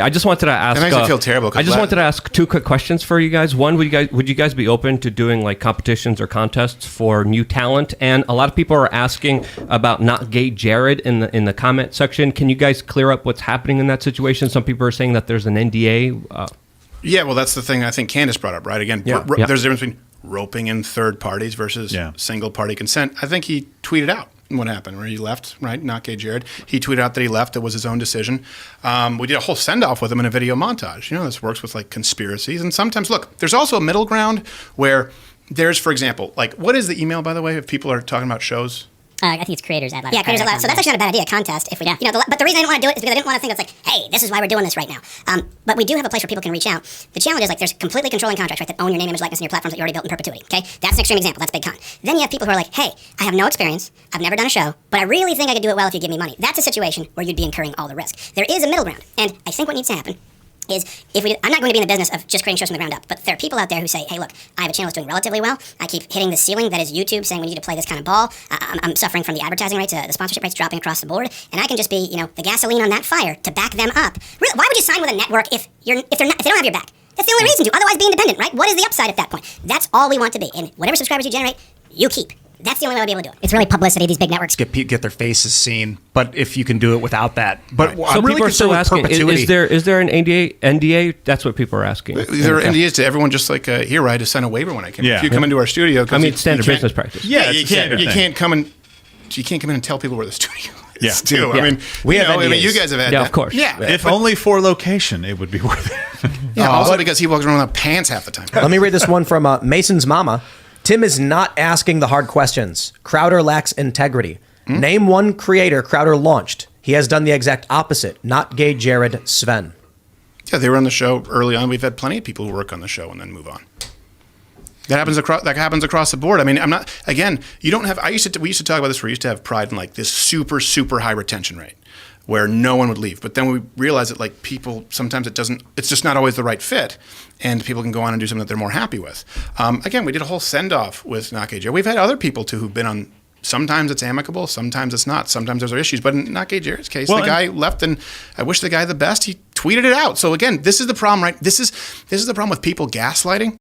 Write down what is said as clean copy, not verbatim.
I just wanted to ask. It makes me feel terrible. I just wanted to ask 2 quick questions for you guys. One, would you guys be open to doing like competitions or contests for new talent? And a lot of people are asking about Not Gay Jared in the comment section. Can you guys clear up what's happening in that situation? Some people are saying that there's an NDA. Yeah, well, that's the thing I think Candace brought up, right? Again, there's a difference between roping in third parties versus single party consent. I think he tweeted out what happened, where he left, right? Not Gay Jared. He tweeted out that he left. It was his own decision. We did a whole send-off with him in a video montage. You know, this works with like conspiracies. And sometimes, look, there's also a middle ground where there's, for example, like, what is the email, by the way, if people are talking about shows? I think it's Creators Ad Lab. Yeah, Creators Ad Lab. So that's actually not a bad idea, contest. If we, but the reason I didn't want to do it is because I didn't want to think it's like, hey, this is why we're doing this right now. But we do have a place where people can reach out. The challenge is like there's completely controlling contracts, right, that own your name, image, likeness, and your platforms that you already built in perpetuity. Okay, that's an extreme example. That's big con. Then you have people who are like, hey, I have no experience, I've never done a show, but I really think I could do it well if you give me money. That's a situation where you'd be incurring all the risk. There is a middle ground, and I think what needs to happen is I'm not going to be in the business of just creating shows from the ground up, but there are people out there who say, hey, look, I have a channel that's doing relatively well. I keep hitting the ceiling that is YouTube saying we need you to play this kind of ball. I'm suffering from the advertising rates, the sponsorship rates dropping across the board, and I can just be, the gasoline on that fire to back them up. Really, why would you sign with a network if they don't have your back? That's the only reason to. Otherwise, be independent, right? What is the upside at that point? That's all we want to be. And whatever subscribers you generate, you keep. That's the only way we'll be able to do it. It's really publicity. These big networks get their faces seen, but if you can do it without that, but right. So people are still asking: is there an NDA? That's what people are asking. There are NDAs to everyone, just like here. I had to sign a waiver when I came. If you come into our studio, standard business practice. Yeah, you can't come in and tell people where the studio is. Yeah, too. Yeah. I mean, we have NDAs. You guys have had that. Of Of course. Yeah, if only for location, it would be worth it. Yeah, also because he walks around without pants half the time. Let me read this one from Mason's mama. Tim is not asking the hard questions. Crowder lacks integrity. Name one creator Crowder launched. He has done the exact opposite. Not Gay Jared, Sven. Yeah, they were on the show early on. We've had plenty of people who work on the show and then move on. That happens across the board. I mean, I'm not. Again, you don't have. We used to talk about this. We used to have pride in like this super high retention rate, where no one would leave. But then we realized that like people sometimes it's just not always the right fit, and people can go on and do something that they're more happy with. Again, we did a whole send off with Not Gay Jared. We've had other people too who've been on. Sometimes it's amicable, sometimes it's not. Sometimes there's issues. But in Not Gay Jared's case, the guy left, and I wish the guy the best. He tweeted it out. So again, this is the problem, right? This is the problem with people gaslighting.